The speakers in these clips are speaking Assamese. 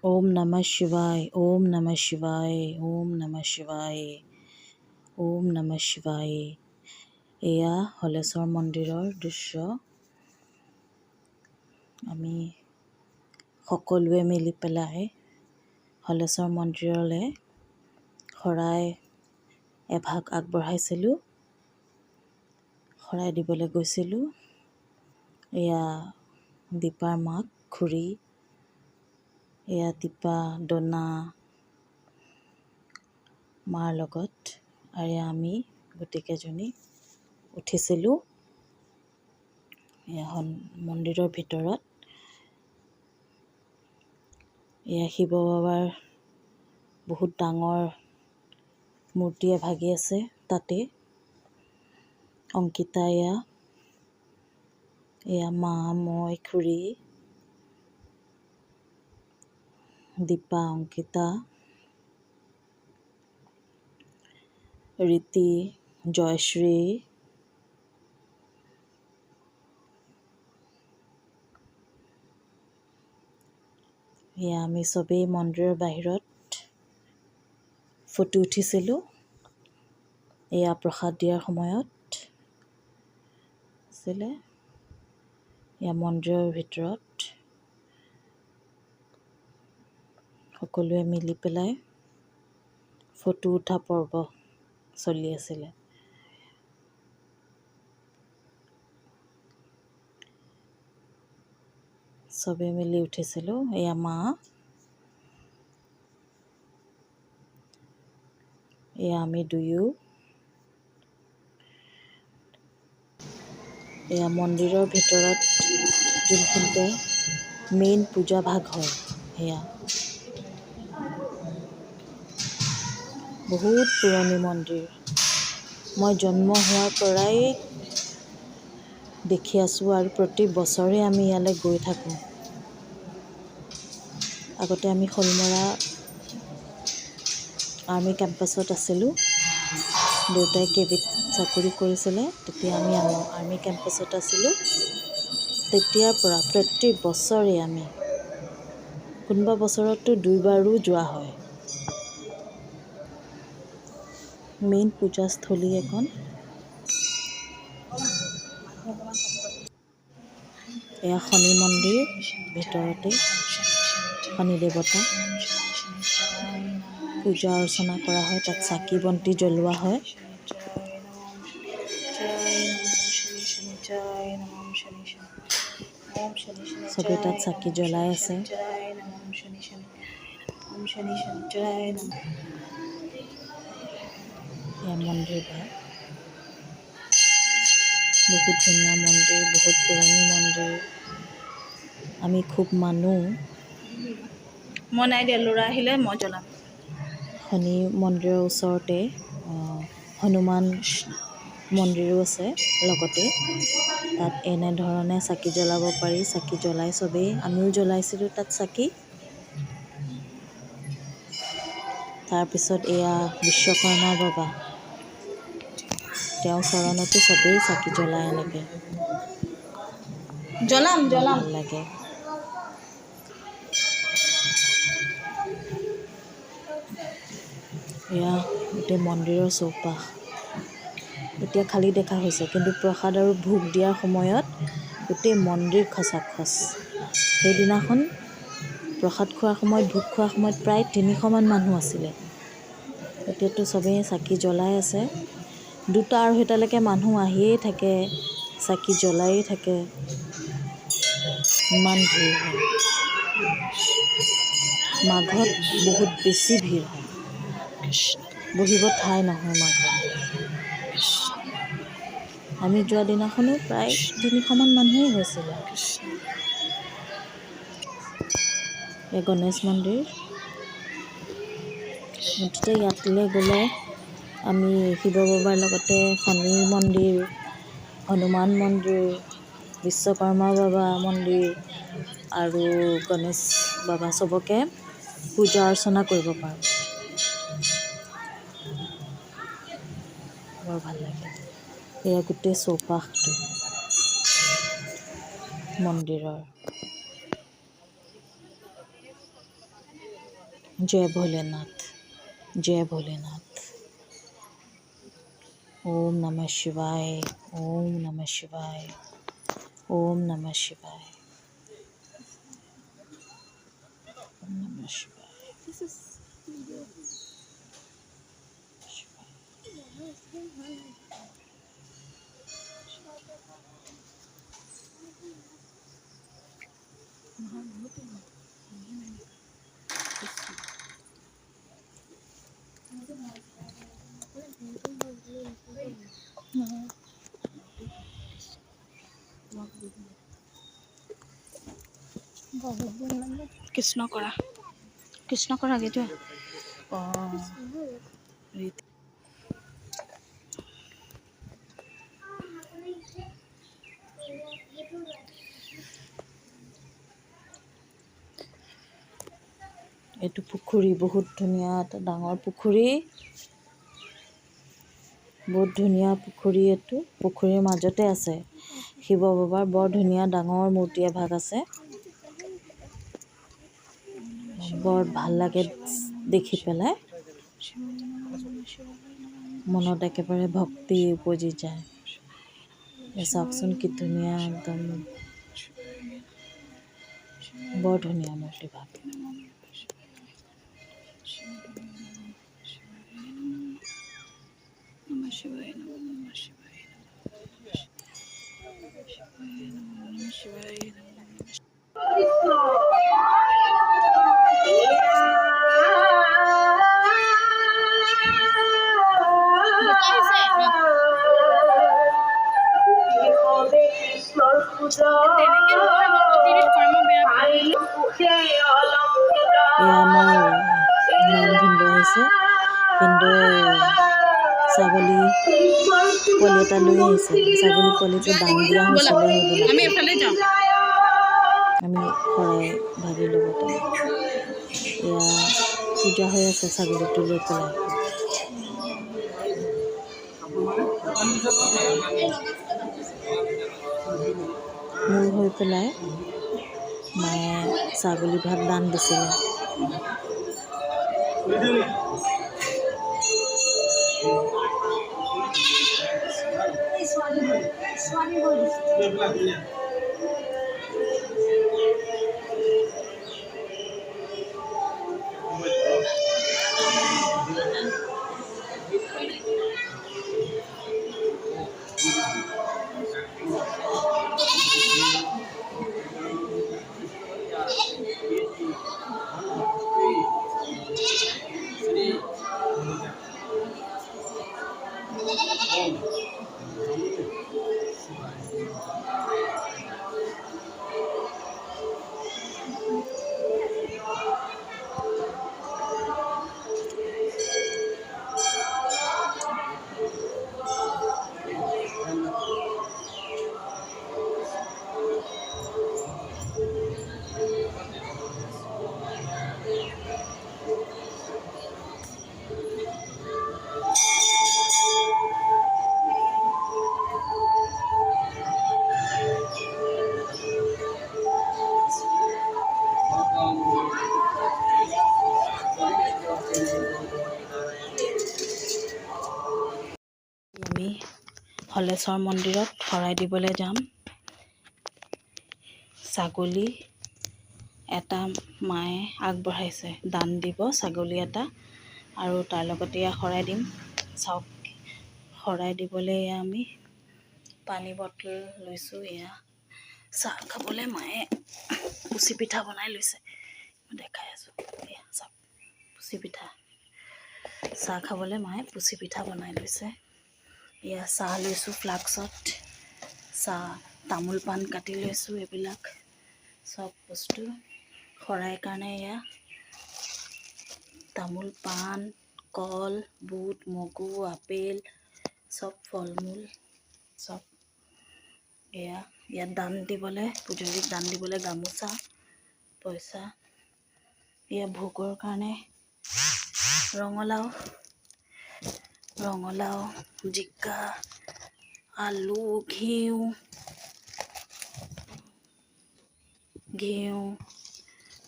ওম নমঃ শিৱায়, ওম নমঃ শিৱায়, ওম নমঃ শিৱায়, ওম নমঃ শিৱায়। এয়া হলেশ্বৰ মন্দিৰৰ দৃশ্য। আমি সকলোৱে মিলি পেলাই হলেশ্বৰ মন্দিৰলৈ শৰাই এভাগ আগবঢ়াইছিলোঁ, শৰাই দিবলৈ গৈছিলোঁ। এয়া দীপাৰ মাক খুৰী, এয়া দীপা দনা মাৰ লগত, আৰু আমি গোটেইকেইজনী উঠিছিলোঁ। এয়া মন্দিৰৰ ভিতৰত এয়া শিৱ বাবাৰ বহুত ডাঙৰ মূৰ্তি এভাগি আছে তাতে। অংকিতা এয়া মা, মই, খুৰী, দীপা, অংকিতা, ৰীতি, জয়শ্ৰী, এয়া আমি চবেই মন্দিৰৰ বাহিৰত ফটো উঠিছিলোঁ। এয়া প্ৰসাদ দিয়াৰ সময়ত আছিলে। এয়া মন্দিৰৰ ভিতৰত সকলোৱে মিলি পেলাই ফটো উঠা পৰ্ব চলি আছিলে। চবেই মিলি উঠিছিলোঁ। এয়া মা, এয়া আমি দুয়ো। এয়া মন্দিৰৰ ভিতৰত যোনখিনিতে মেইন পূজা ভাগ হয়, সেয়া বহুত পুৰণি মন্দিৰ। মই জন্ম হোৱাৰ পৰাই দেখি আছোঁ আৰু প্ৰতি বছৰে আমি ইয়ালৈ গৈ থাকোঁ। আগতে আমি শ'লমৰা আৰ্মি কেম্পাছত আছিলোঁ। দেউতাই কেবিত চাকৰি কৰিছিলে, তেতিয়া আমি আৰ্মি কেম্পাছত আছিলোঁ। তেতিয়াৰ পৰা প্ৰতি বছৰে আমি, কোনোবা বছৰততো 2 বাৰো যোৱা হয়। মেইন পূজাস্থলী এখন। এয়া শনি মন্দিৰ, ভিতৰতে শনি দেৱতা পূজা অৰ্চনা কৰা হয়, তাত চাকি বন্তি জ্বলোৱা হয়। চবে তাত চাকি জ্বলাই আছে। এয়া মন্দিৰ ভাগ, বহুত ধুনীয়া মন্দিৰ, বহুত পুৰণি মন্দিৰ। আমি খুব মানো। মই নাই দিয়া, ল'ৰা আহিলে মই জ্বলাম। শনি মন্দিৰৰ ওচৰতে হনুমান মন্দিৰো আছে লগতে। তাত এনেধৰণে চাকি জ্বলাব পাৰি। চাকি জ্বলাই চবেই, আমিও জ্বলাইছিলোঁ তাত চাকি। তাৰপিছত এয়া বিশ্বকৰ্মা বাবা, তেওঁৰ চৰণতো চবেই চাকি জ্বলায় এনেকৈ। জ্বলাম ভাল লাগে। এয়া গোটেই মন্দিৰৰ চৌপাশ। এতিয়া খালী দেখা হৈছে, কিন্তু প্ৰসাদ আৰু ভোগ দিয়াৰ সময়ত গোটেই মন্দিৰ খচাখচ। সেইদিনাখন প্ৰসাদ খোৱাৰ সময়ত, ভোগ খোৱাৰ সময়ত প্ৰায় 300মান মানুহ আছিলে। এতিয়াতো চবেই চাকি জ্বলাই আছে। 2টা-2:30লৈকে মানুহ আহিয়েই থাকে, চাকি জ্বলায়েই থাকে। ইমান ভিৰ হয়। মাঘত বহুত বেছি ভিৰ হয়, বহিব ঠাই নহয় মাঘত। আমি যোৱা দিনাখনো প্ৰায় 300মান মানুহেই হৈছিলে। এই গণেশ মন্দিৰ। মুঠতে ইয়ালৈ গ'লে আমি শিৱ বাবাৰ লগতে শনি মন্দিৰ, হনুমান মন্দিৰ, বিশ্বকৰ্মা বাবা মন্দিৰ আৰু গণেশ বাবা চবকে পূজা অৰ্চনা কৰিব পাৰোঁ। বৰ ভাল লাগে। এয়া গোটেই চৌপাশটো মন্দিৰৰ। जय भोलेनाथ, जय भोलेनाथ। ओम नमः शिवाय, ओम नमः शिवाय, ओम नमः शिवाय, ओम नमः शिवाय। কৃষ্ণ কৰা গেইটোৱে অঁ এইটো পুখুৰী, বহুত ধুনীয়া এটা ডাঙৰ পুখুৰী, বহুত ধুনীয়া পুখুৰী। এইটো পুখুৰীৰ মাজতে আছে শিৱ বাবাৰ বৰ ধুনীয়া ডাঙৰ মূৰ্তি এভাগ আছে। বৰ ভাল লাগে দেখি পেলাই, মনত একেবাৰে ভক্তি উপজি যায়। চাওকচোন কি ধুনীয়া, একদম বৰ ধুনীয়া মূৰ্তিভাগ। এয়া আমাৰ নয়ন ভিনদেউ আহিছে। ভিনদেউৱে ছাগলী পোৱালি এটা লৈ আহিছে। ছাগলী পোৱালিটো দান দিয়া হৈছিলে আমি সেইদিনাখন। এফালে যাওঁ। আমি শৰাই ভাগিৰ লগতে এয়া পূজা হৈ আছে ছাগলীটো লৈ পেলাই। মোৰ হৈ পেলাই মায়ে ছাগলী ভাত দান দিছিলে। আমি হলেশ্বৰ মন্দিৰত শৰাই দিবলৈ যাম। ছাগলী এটা মায়ে আগবঢ়াইছে, দান দিব ছাগলী এটা, আৰু তাৰ লগতে এয়া শৰাই দিম। চাওক, শৰাই দিবলৈ এয়া আমি পানী বটল লৈছোঁ। এয়া চাহ খাবলৈ মায়ে পুচি পিঠা বনাই লৈছে, মই দেখাই আছোঁ। এয়া চাওক, পুচি পিঠা। চাহ খাবলৈ মায়ে পুচি পিঠা বনাই লৈছে। এয়া চাহ লৈছোঁ ফ্লাক্সত, চাহ, তামোল পাণ কাটি লৈছোঁ। এইবিলাক চব বস্তু শৰাইৰ কাৰণে। এয়া তামোল পাণ, কল, বুট, মগু, আপেল, চব ফল মূল চব। এয়া ইয়াত দান দিবলৈ, পূজাৰীক দান দিবলৈ গামোচা, পইচা। এয়া ভোগৰ কাৰণে ৰঙালাও, জিকা, আলু, ঘিউ,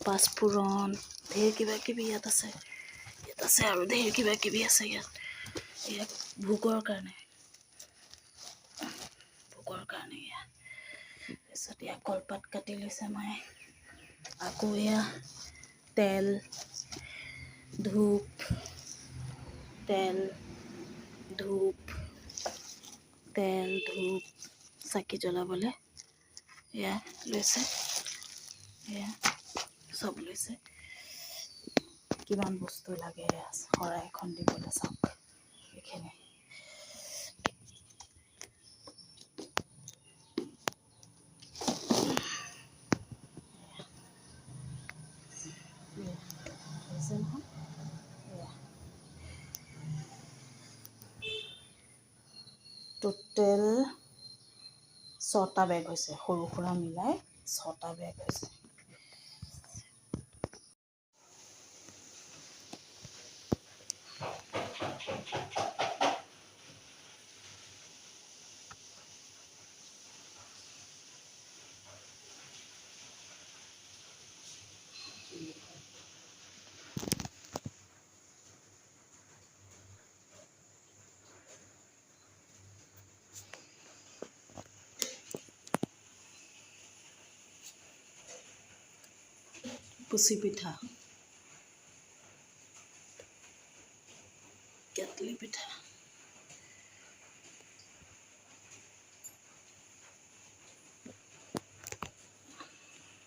পাঁচফোৰণ, ঢেৰ কিবা কিবি ইয়াত আছে। ইয়াত আছে আৰু ঢেৰ কিবা কিবি আছে ইয়াত। ইয়াত ভোগৰ কাৰণে এয়া। তাৰপিছত এয়া কলপাত কাটি লৈছে মায়ে। আকৌ এয়া তেল, ধূপ, চাকি জ্বলাবলৈ এয়া লৈছে। এয়া চব লৈছে। কিমান বস্তু লাগে শৰাই এখন দিবলৈ চাওক এইখিনি। টোটেল 6টা বেগ হৈছে, সৰু সুৰা মিলাই 6টা বেগ হৈছে। পুচি পিঠা, কেটলি পিঠা।